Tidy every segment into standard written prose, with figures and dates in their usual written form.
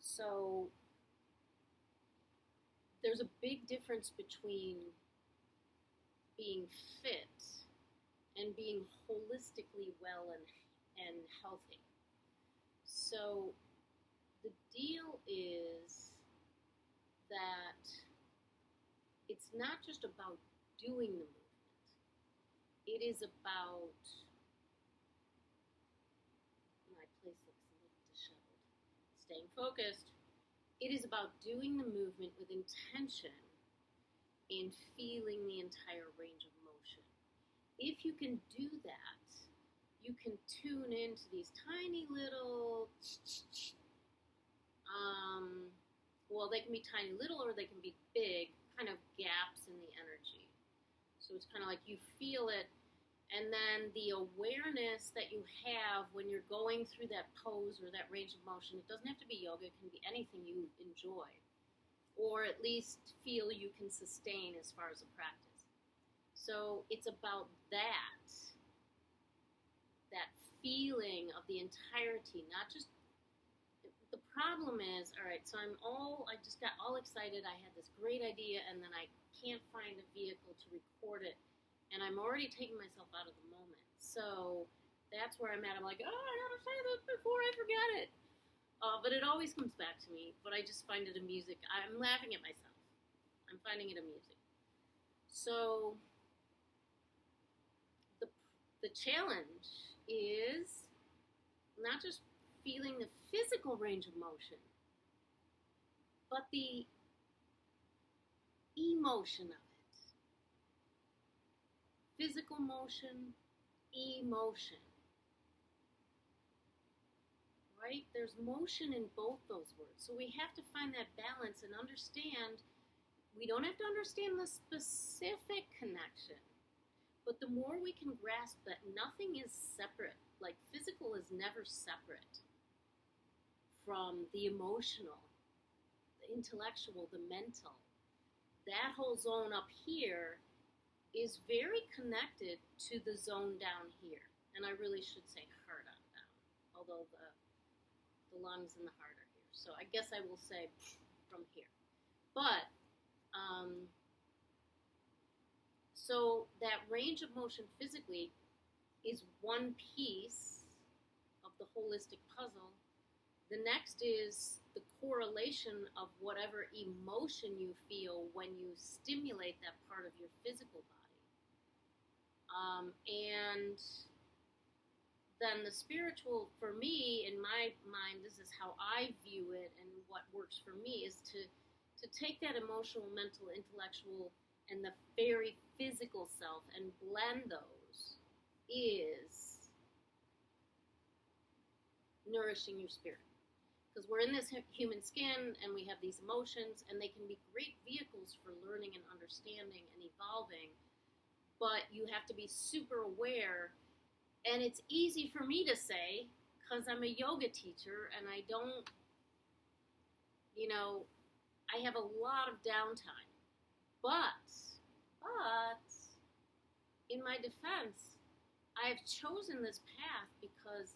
So there's a big difference between being fit and being holistically well and healthy. So the deal is that it's not just about doing the movement. It is about, my place looks a little disheveled, staying focused. It is about doing the movement with intention and feeling the entire range of motion. If you can do that, you can tune into these tiny little, well, they can be tiny little or they can be big, kind of gaps in the energy. So it's kind of like you feel it, and then the awareness that you have when you're going through that pose or that range of motion, it doesn't have to be yoga, it can be anything you enjoy, or at least feel you can sustain as far as a practice. So it's about that feeling of the entirety, not just, the problem is, all right, so I just got all excited, I had this great idea, and then I can't find a vehicle to record it, and I'm already taking myself out of the moment. So that's where I'm at. I'm like, oh, I gotta say this before I forget it. But it always comes back to me, but I just find it amusing. I'm laughing at myself. I'm finding it amusing. So the challenge is not just feeling the physical range of motion, but the emotion of it. Physical motion, emotion. Right? There's motion in both those words. So we have to find that balance and understand, we don't have to understand the specific connection, but the more we can grasp that nothing is separate, like physical is never separate from the emotional, the intellectual, the mental. That whole zone up here is very connected to the zone down here. And I really should say heart on down, although the lungs and the heart are here. So I guess I will say from here. But, so that range of motion physically is one piece of the holistic puzzle. The next is the correlation of whatever emotion you feel when you stimulate that part of your physical body. And then the spiritual, for me, in my mind, this is how I view it, and what works for me is to take that emotional, mental, intellectual, and the very physical self and blend those is nourishing your spirit. Because we're in this human skin and we have these emotions, and they can be great vehicles for learning and understanding and evolving, but you have to be super aware. And it's easy for me to say because I'm a yoga teacher and I don't, I have a lot of downtime. But in my defense, I have chosen this path because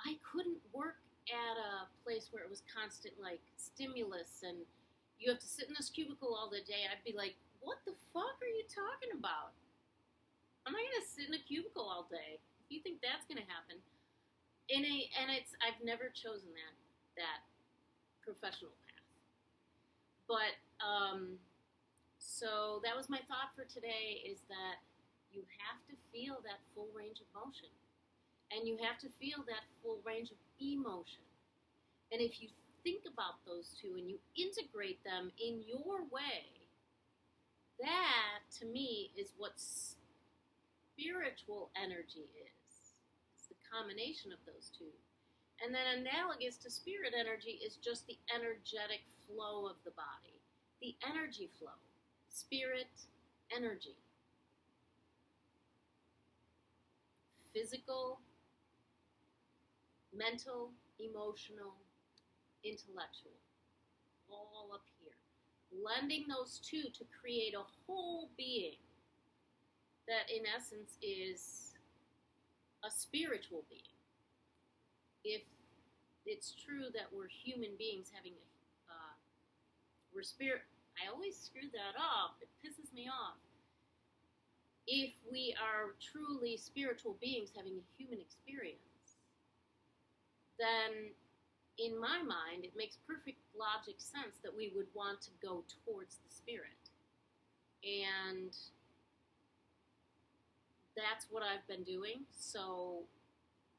I couldn't work at a place where it was constant, like, stimulus and you have to sit in this cubicle all the day. I'd be like, what the fuck are you talking about? I'm not going to sit in a cubicle all day. If you think that's going to happen. I've never chosen that professional path. But, so that was my thought for today, is that you have to feel that full range of motion. And you have to feel that full range of emotion. And if you think about those two and you integrate them in your way, that, to me, is what spiritual energy is. It's the combination of those two. And then analogous to spirit energy is just the energetic flow of the body. The energy flow. Spirit, energy. Physical, mental, emotional, intellectual, all up here. Blending those two to create a whole being that in essence is a spiritual being. If it's true that we're human beings having we're spirit. I always screw that up. It pisses me off. If we are truly spiritual beings having a human experience, then in my mind, it makes perfect logic sense that we would want to go towards the spirit. And that's what I've been doing. So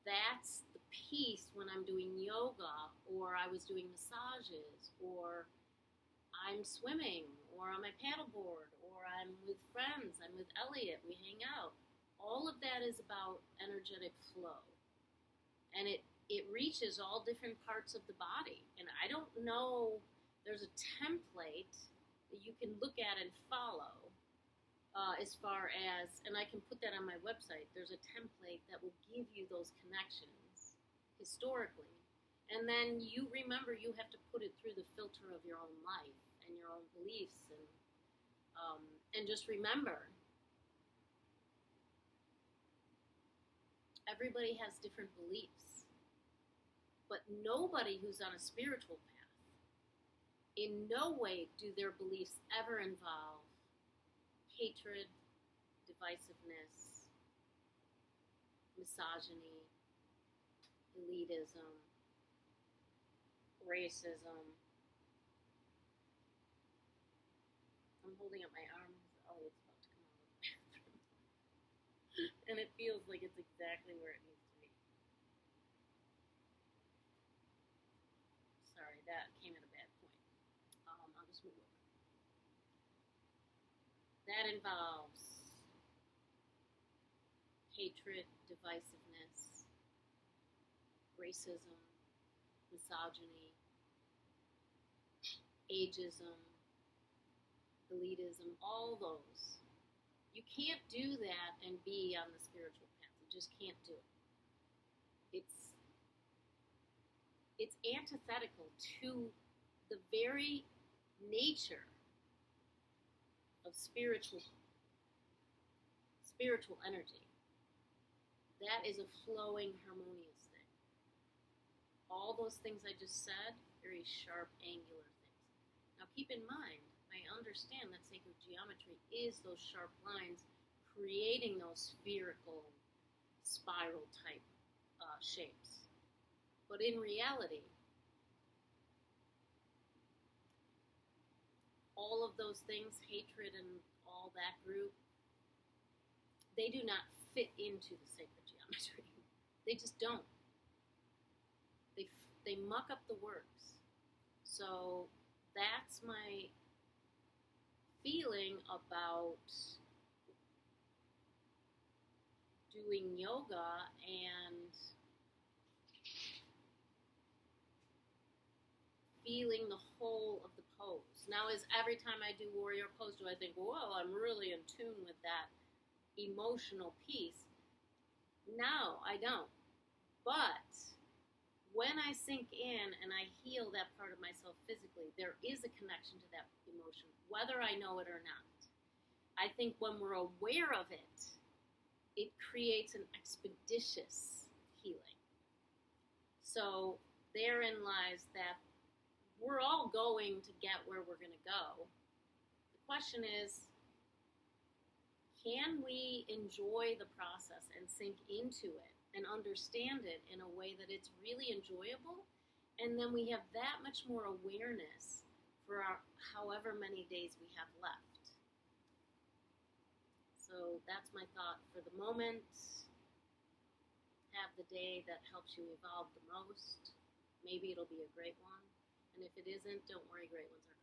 that's the piece when I'm doing yoga, or I was doing massages, or I'm swimming, or on my paddleboard, or I'm with friends, I'm with Elliot, we hang out. All of that is about energetic flow. And it reaches all different parts of the body. And I don't know, there's a template that you can look at and follow as far as, and I can put that on my website, there's a template that will give you those connections historically. And then you remember you have to put it through the filter of your own life and your own beliefs, and just remember, everybody has different beliefs, but nobody who's on a spiritual path, in no way do their beliefs ever involve hatred, divisiveness, misogyny, elitism, racism. I'm holding up my arm because Elliot's about to come out of the bathroom. And it feels like it's exactly where it needs to be. Sorry, that came at a bad point. I'll just move over. That involves hatred, divisiveness, racism, misogyny, ageism, elitism, all those. You can't do that and be on the spiritual path. You just can't do it. It's antithetical to the very nature of spiritual energy. That is a flowing, harmonious thing. All those things I just said, very sharp, angular things. Now keep in mind, I understand that sacred geometry is those sharp lines creating those spherical, spiral type shapes. But in reality, all of those things, hatred and all that group, they do not fit into the sacred geometry. They just don't. They muck up the works. So that's my feeling about doing yoga and feeling the whole of the pose. Now, is every time I do warrior pose, do I think, whoa, I'm really in tune with that emotional piece? No, I don't. But when I sink in and I heal that part of myself physically, there is a connection to that emotion, whether I know it or not. I think when we're aware of it, it creates an expeditious healing. So therein lies that we're all going to get where we're going to go. The question is, can we enjoy the process and sink into it and understand it in a way that it's really enjoyable? And then we have that much more awareness for our however many days we have left. So that's my thought for the moment. Have the day that helps you evolve the most. Maybe it'll be a great one. And if it isn't, don't worry, great ones are